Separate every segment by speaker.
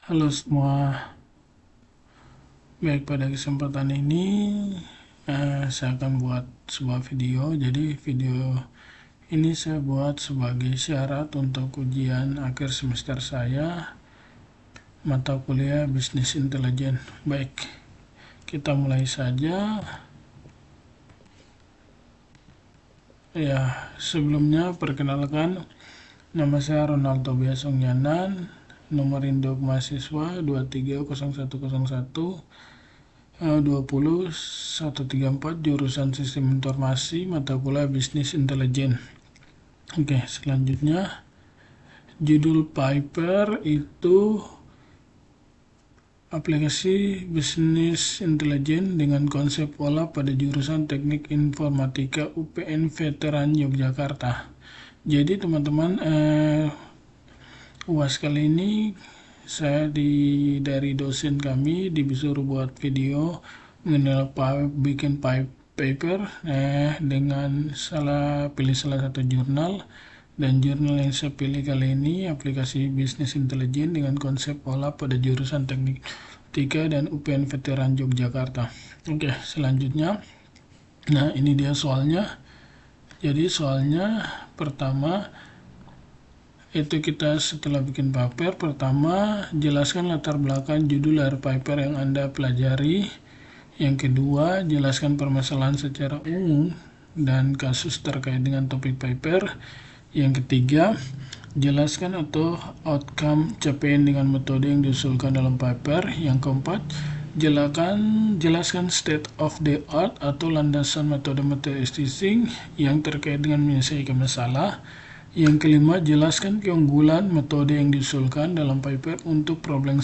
Speaker 1: Halo semua, baik pada kesempatan ini saya akan buat sebuah video. Jadi video ini saya buat sebagai syarat untuk ujian akhir semester saya mata kuliah bisnis intelijen. Baik, kita mulai saja. Ya, sebelumnya perkenalkan, nama saya Ronaldo Biasongyanan, nomor induk mahasiswa 230101 20134, jurusan Sistem Informasi, mata kuliah Bisnis Intelijen. Oke, selanjutnya judul paper itu aplikasi bisnis intelijen dengan konsep pola pada jurusan Teknik Informatika UPN Veteran Yogyakarta. Jadi teman-teman, UAS kali ini saya dari dosen kami disuruh buat video mengenai bikin paper dengan pilih salah satu jurnal, dan jurnal yang saya pilih kali ini aplikasi bisnis intelijen dengan konsep pola pada jurusan teknik informatika dan UPN Veteran Yogyakarta. Oke, selanjutnya, nah ini dia soalnya. Jadi soalnya pertama itu kita setelah bikin paper, pertama jelaskan latar belakang judul dari paper yang Anda pelajari. Yang kedua, jelaskan permasalahan secara umum dan kasus terkait dengan topik paper. Yang ketiga, jelaskan atau outcome capaian dengan metode yang diusulkan dalam paper. Yang keempat, jelaskan state of the art atau landasan metode-metode teaching yang terkait dengan menyelesaikan masalah. Yang kelima, jelaskan keunggulan metode yang diusulkan dalam paper untuk problem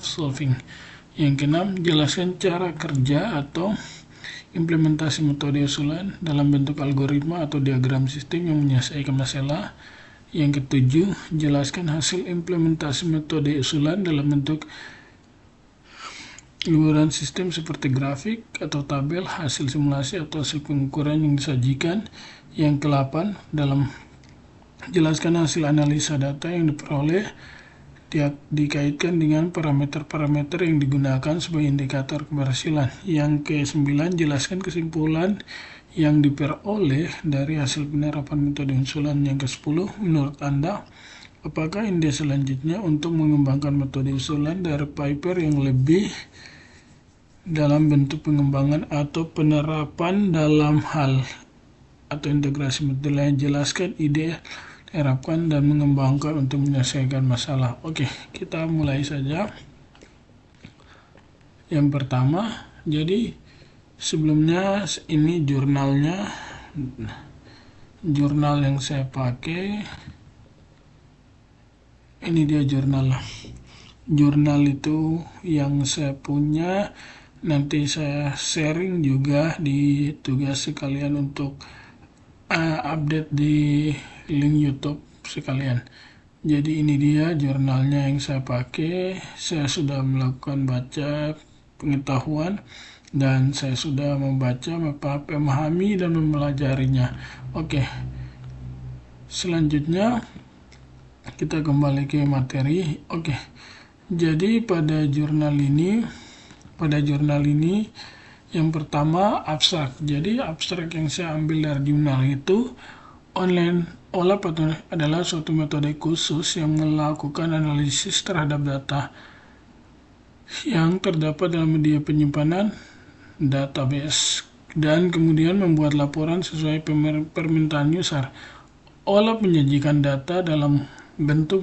Speaker 1: solving. Yang keenam, jelaskan cara kerja atau implementasi metode usulan dalam bentuk algoritma atau diagram sistem yang menyelesaikan masalah. Yang ketujuh, jelaskan hasil implementasi metode usulan dalam bentuk gambaran sistem seperti grafik atau tabel, hasil simulasi atau hasil pengukuran yang disajikan. Yang ke-8, jelaskan hasil analisa data yang diperoleh dikaitkan dengan parameter-parameter yang digunakan sebagai indikator keberhasilan. Yang ke-9, jelaskan kesimpulan yang diperoleh dari hasil penerapan metode usulan. Yang ke-10, menurut Anda, apakah ide selanjutnya untuk mengembangkan metode usulan dari paper yang lebih dalam bentuk pengembangan atau penerapan dalam hal atau integrasi metode lain? Jelaskan ide terapkan dan mengembangkan untuk menyelesaikan masalah. Oke, kita mulai saja. Yang pertama, jadi sebelumnya ini jurnalnya, jurnal yang saya pakai. Ini dia jurnal itu yang saya punya. Nanti saya sharing juga di tugas sekalian untuk update di link YouTube sekalian. Jadi ini dia jurnalnya yang saya pakai. Saya sudah melakukan baca pengetahuan dan saya sudah membaca, memahami dan mempelajarinya. Oke, selanjutnya kita kembali ke materi. Oke, jadi pada jurnal ini yang pertama abstrak. Jadi abstrak yang saya ambil dari jurnal itu, online OLAP adalah suatu metode khusus yang melakukan analisis terhadap data yang terdapat dalam media penyimpanan database dan kemudian membuat laporan sesuai permintaan user. OLAP menyajikan data dalam bentuk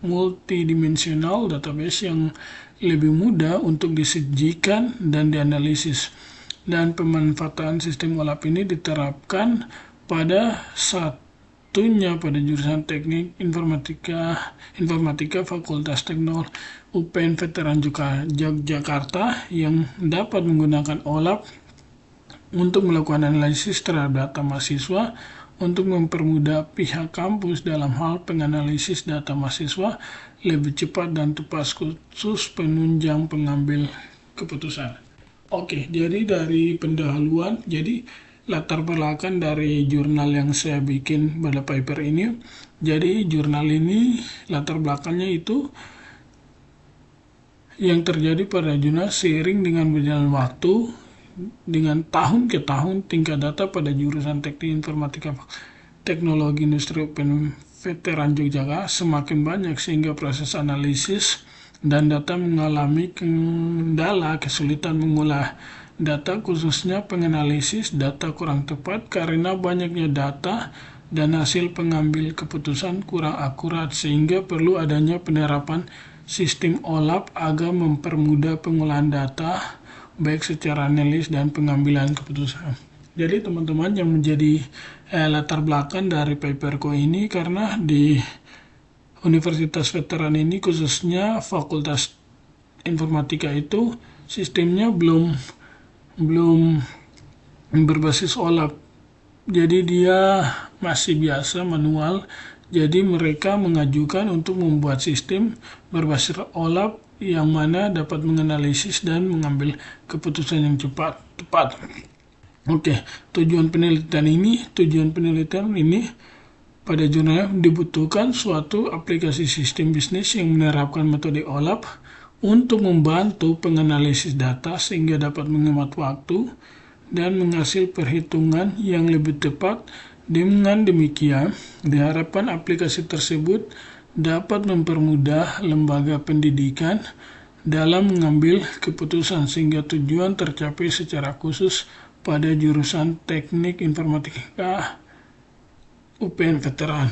Speaker 1: multidimensional database yang lebih mudah untuk disajikan dan dianalisis. Dan pemanfaatan sistem OLAP ini diterapkan pada pada jurusan Teknik Informatika Fakultas Teknologi UPN Veteran Yogyakarta yang dapat menggunakan OLAP untuk melakukan analisis terhadap data mahasiswa untuk mempermudah pihak kampus dalam hal penganalisis data mahasiswa lebih cepat dan tepat, khusus penunjang pengambil keputusan. Oke, jadi dari pendahuluan, jadi latar belakang dari jurnal yang saya bikin pada paper ini. Jadi jurnal ini latar belakangnya itu yang terjadi pada jurnal seiring dengan berjalan waktu. Dengan tahun ke tahun, tingkat data pada jurusan Teknik Informatika Teknologi Industri UPN Veteran Yogyakarta semakin banyak sehingga proses analisis dan data mengalami kendala, kesulitan mengolah data, khususnya penganalisis data kurang tepat karena banyaknya data dan hasil pengambil keputusan kurang akurat, sehingga perlu adanya penerapan sistem OLAP agar mempermudah pengolahan data baik secara analis dan pengambilan keputusan. Jadi teman-teman, yang menjadi latar belakang dari paperku ini karena di Universitas Veteran ini, khususnya Fakultas Informatika itu sistemnya belum berbasis OLAP. Jadi dia masih biasa manual. Jadi mereka mengajukan untuk membuat sistem berbasis OLAP yang mana dapat menganalisis dan mengambil keputusan yang tepat. Oke, tujuan penelitian ini pada jurnal dibutuhkan suatu aplikasi sistem bisnis yang menerapkan metode OLAP untuk membantu penganalisis data sehingga dapat menghemat waktu dan menghasil perhitungan yang lebih tepat. Dengan demikian, diharapkan aplikasi tersebut dapat mempermudah lembaga pendidikan dalam mengambil keputusan sehingga tujuan tercapai secara khusus pada jurusan Teknik Informatika UPN Veteran.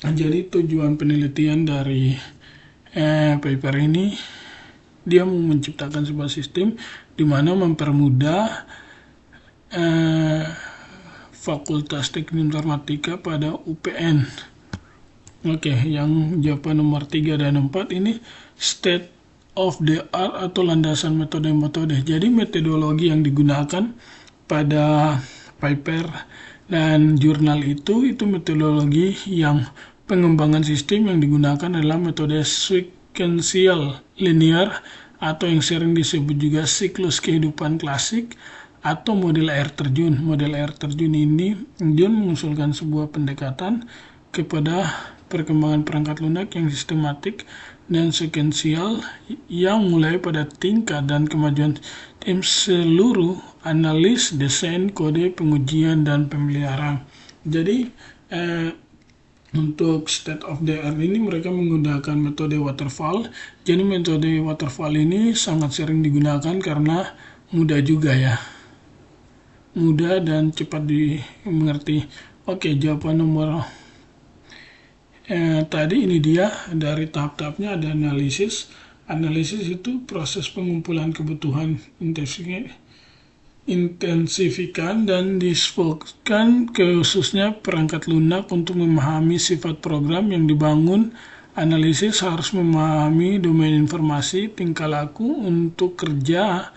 Speaker 1: Jadi tujuan penelitian dari paper ini, dia mau menciptakan sebuah sistem di mana mempermudah Fakultas Teknik Informatika pada UPN. Oke, yang jawaban nomor 3 dan 4 ini state of the art atau landasan metode-metode. Jadi metodologi yang digunakan pada paper dan jurnal itu metodologi yang pengembangan sistem yang digunakan adalah metode sequential linear atau yang sering disebut juga siklus kehidupan klasik atau model air terjun. Model air terjun ini dia mengusulkan sebuah pendekatan kepada perkembangan perangkat lunak yang sistematik dan sequential yang mulai pada tingkat dan kemajuan tim seluruh analis, desain, kode, pengujian, dan pemeliharaan. Jadi untuk state of the art ini mereka menggunakan metode waterfall. Jadi metode waterfall ini sangat sering digunakan karena mudah juga ya. Mudah dan cepat dimengerti. Oke, jawaban nomor tadi ini dia dari tahap-tahapnya ada analisis. Analisis itu proses pengumpulan kebutuhan intensifikan dan disfokuskan khususnya perangkat lunak untuk memahami sifat program yang dibangun. Analisis harus memahami domain informasi, tingkah laku untuk kerja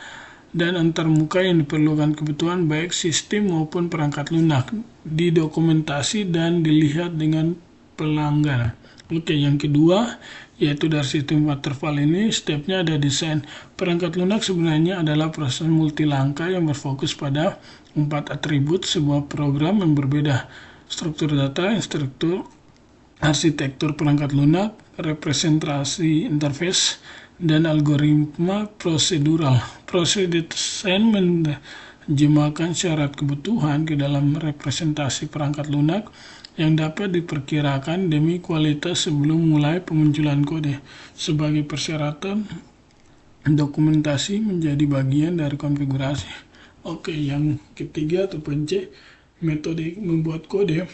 Speaker 1: dan antarmuka yang diperlukan kebutuhan baik sistem maupun perangkat lunak, didokumentasi dan dilihat dengan pelanggan. Oke, yang kedua yaitu dari sistem waterfall ini, stepnya ada desain. Perangkat lunak sebenarnya adalah proses multi langkah yang berfokus pada 4 atribut sebuah program yang berbeda: struktur data, struktur arsitektur perangkat lunak, representasi interface, dan algoritma prosedural. Proses desain menerjemahkan syarat kebutuhan ke dalam representasi perangkat lunak yang dapat diperkirakan demi kualitas sebelum mulai pemunculan kode. Sebagai persyaratan, dokumentasi menjadi bagian dari konfigurasi. Oke, yang ketiga atau C, metode membuat kode.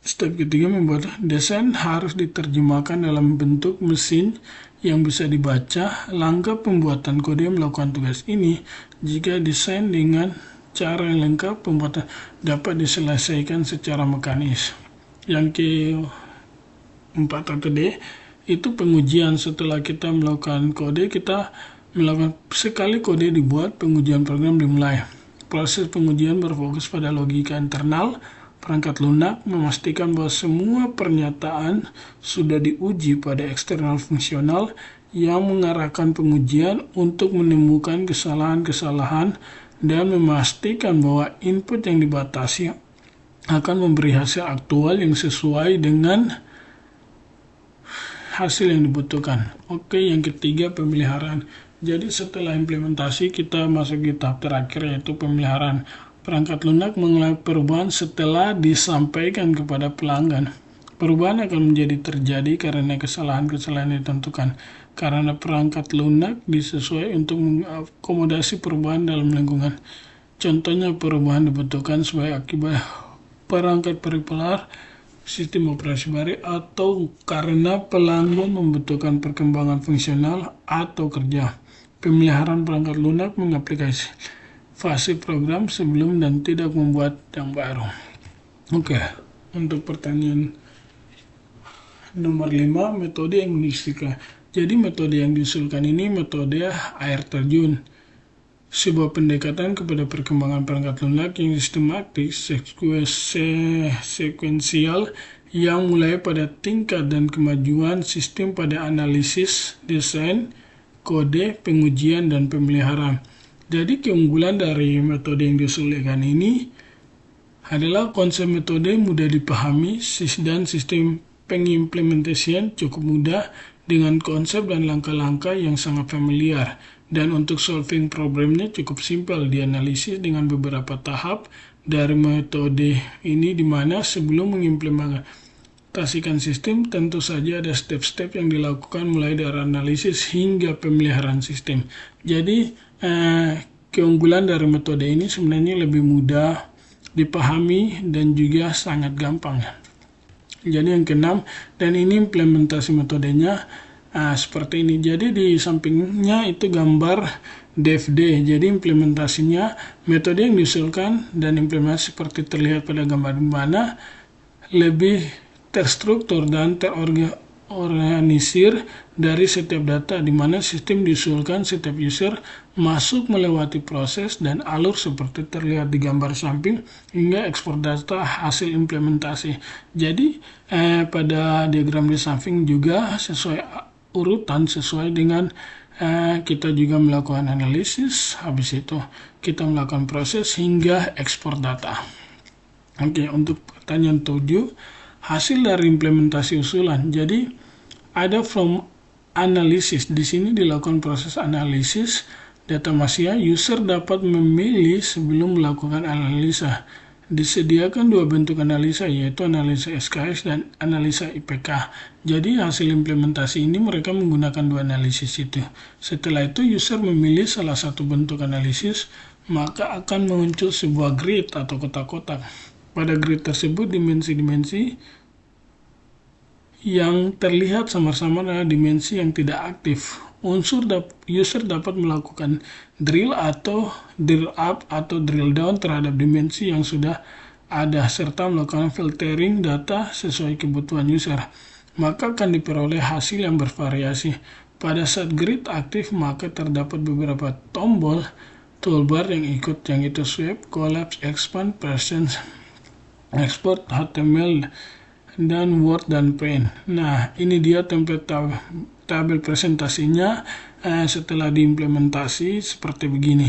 Speaker 1: Step ketiga, membuat desain harus diterjemahkan dalam bentuk mesin yang bisa dibaca. Langkah pembuatan kode melakukan tugas ini. Jika desain dengan cara yang lengkap, pembuatan dapat diselesaikan secara mekanis. Yang keempat atau D, itu pengujian. Setelah kita melakukan kode, kita melakukan sekali kode dibuat, pengujian program dimulai. Proses pengujian berfokus pada logika internal perangkat lunak, memastikan bahwa semua pernyataan sudah diuji pada eksternal fungsional yang mengarahkan pengujian untuk menemukan kesalahan-kesalahan dan memastikan bahwa input yang dibatasi akan memberi hasil aktual yang sesuai dengan hasil yang dibutuhkan. Oke, yang ketiga pemeliharaan. Jadi setelah implementasi kita masuk di tahap terakhir, yaitu pemeliharaan. Perangkat lunak mengalami perubahan setelah disampaikan kepada pelanggan. Perubahan akan menjadi terjadi karena kesalahan-kesalahan yang ditentukan. Karena perangkat lunak disesuaikan untuk mengakomodasi perubahan dalam lingkungan. Contohnya perubahan dibutuhkan sebagai akibat perangkat particular, sistem operasi baru, atau karena pelanggan membutuhkan perkembangan fungsional atau kerja. Pemeliharaan perangkat lunak mengaplikasi fase program sebelum dan tidak membuat yang baru. Oke, untuk pertanyaan nomor 5, metode yang diusulkan. Jadi metode yang diusulkan ini metode air terjun. Sebuah pendekatan kepada perkembangan perangkat lunak yang sistematik, sekuensial, yang mulai pada tingkat dan kemajuan sistem pada analisis, desain, kode, pengujian, dan pemeliharaan. Jadi keunggulan dari metode yang diusulkan ini adalah konsep metode mudah dipahami dan sistem pengimplementasian cukup mudah dengan konsep dan langkah-langkah yang sangat familiar. Dan untuk solving problemnya cukup simpel, dianalisis dengan beberapa tahap dari metode ini, di mana sebelum mengimplementasikan sistem tentu saja ada step-step yang dilakukan mulai dari analisis hingga pemeliharaan sistem. Jadi keunggulan dari metode ini sebenarnya lebih mudah dipahami dan juga sangat gampang. Jadi yang keenam, dan ini implementasi metodenya seperti ini. Jadi di sampingnya itu gambar DFD. Jadi implementasinya, metode yang diusulkan dan implementasi seperti terlihat pada gambar di mana lebih terstruktur dan terorganisir dari setiap data, di mana sistem diusulkan setiap user masuk melewati proses dan alur seperti terlihat di gambar samping hingga ekspor data hasil implementasi. Jadi pada diagram di samping juga sesuai urutan, sesuai dengan kita juga melakukan analisis, habis itu kita melakukan proses hingga ekspor data. Oke, untuk pertanyaan 7, hasil dari implementasi usulan. Jadi ada from analysis, di sini dilakukan proses analisis data manusia. User dapat memilih sebelum melakukan analisa. Disediakan dua bentuk analisa, yaitu analisa SKS dan analisa IPK. Jadi hasil implementasi ini mereka menggunakan dua analisis itu. Setelah itu user memilih salah satu bentuk analisis, maka akan muncul sebuah grid atau kotak-kotak. Pada grid tersebut dimensi-dimensi yang terlihat samar-samar adalah dimensi yang tidak aktif. User dapat melakukan drill up atau drill down terhadap dimensi yang sudah ada, serta melakukan filtering data sesuai kebutuhan user. Maka akan diperoleh hasil yang bervariasi. Pada saat grid aktif, maka terdapat beberapa toolbar yang ikut, yang itu sweep, collapse, expand, presence, export, HTML, dan Word dan Paint. Nah, ini dia template tabel presentasinya setelah diimplementasi seperti begini.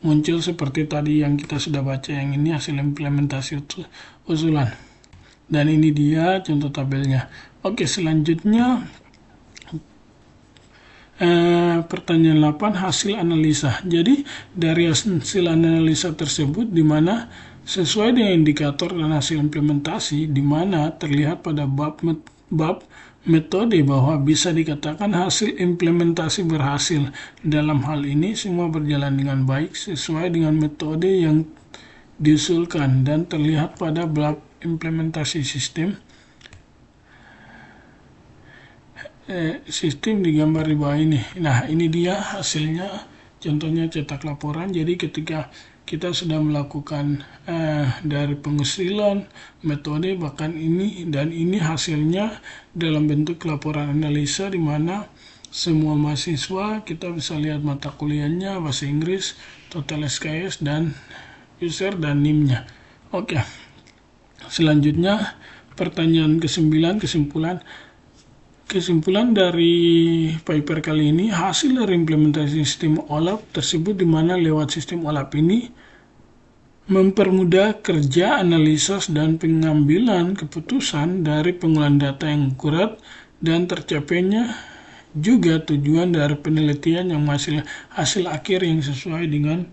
Speaker 1: Muncul seperti tadi yang kita sudah baca, yang ini hasil implementasi usulan. Dan ini dia contoh tabelnya. Oke, selanjutnya pertanyaan 8, hasil analisa. Jadi dari hasil analisa tersebut, di mana sesuai dengan indikator dan hasil implementasi, di mana terlihat pada bab metode bahwa bisa dikatakan hasil implementasi berhasil. Dalam hal ini semua berjalan dengan baik sesuai dengan metode yang diusulkan dan terlihat pada bab implementasi sistem. Sistem digambar di bawah ini. Nah, ini dia hasilnya, contohnya cetak laporan. Jadi ketika kita sudah melakukan dari pengusilan metode, bahkan ini dan ini hasilnya dalam bentuk laporan analisa, di mana semua mahasiswa kita bisa lihat mata kuliahnya, bahasa Inggris, total SKS, dan user dan NIM-nya. Oke, selanjutnya pertanyaan ke-9, kesimpulan dari paper kali ini, hasil dari implementasi sistem OLAP tersebut, di mana lewat sistem OLAP ini mempermudah kerja analisis dan pengambilan keputusan dari pengolahan data yang akurat dan tercapainya juga tujuan dari penelitian yang hasil akhir yang sesuai dengan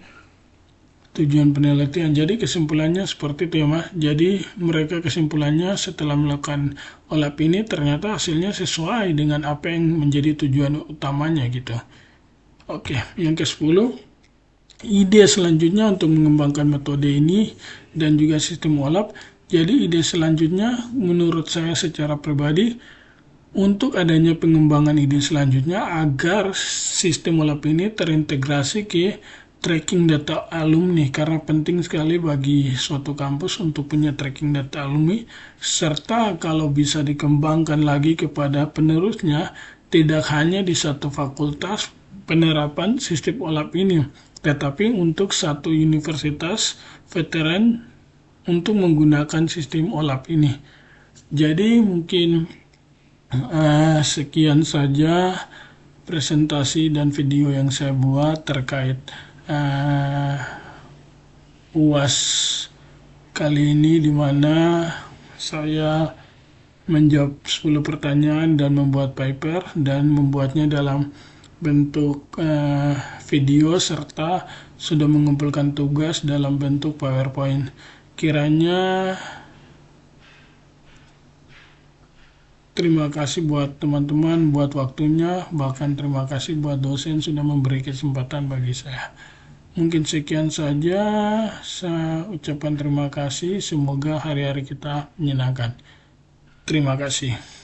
Speaker 1: tujuan penelitian. Jadi kesimpulannya seperti itu ya Mas. Jadi mereka kesimpulannya setelah melakukan OLAP ini ternyata hasilnya sesuai dengan apa yang menjadi tujuan utamanya gitu. Oke, yang ke-10, ide selanjutnya untuk mengembangkan metode ini dan juga sistem OLAP. Jadi ide selanjutnya menurut saya secara pribadi untuk adanya pengembangan ide selanjutnya agar sistem OLAP ini terintegrasi ke tracking data alumni, karena penting sekali bagi suatu kampus untuk punya tracking data alumni, serta kalau bisa dikembangkan lagi kepada penerusnya, tidak hanya di satu fakultas penerapan sistem OLAP ini, tetapi untuk satu universitas veteran untuk menggunakan sistem OLAP ini. Jadi mungkin sekian saja presentasi dan video yang saya buat terkait UAS kali ini, di mana saya menjawab 10 pertanyaan dan membuat paper dan membuatnya dalam bentuk video serta sudah mengumpulkan tugas dalam bentuk PowerPoint. Kiranya terima kasih buat teman-teman buat waktunya, bahkan terima kasih buat dosen sudah memberi kesempatan bagi saya. Mungkin sekian saja, saya ucapkan terima kasih, semoga hari-hari kita menyenangkan. Terima kasih.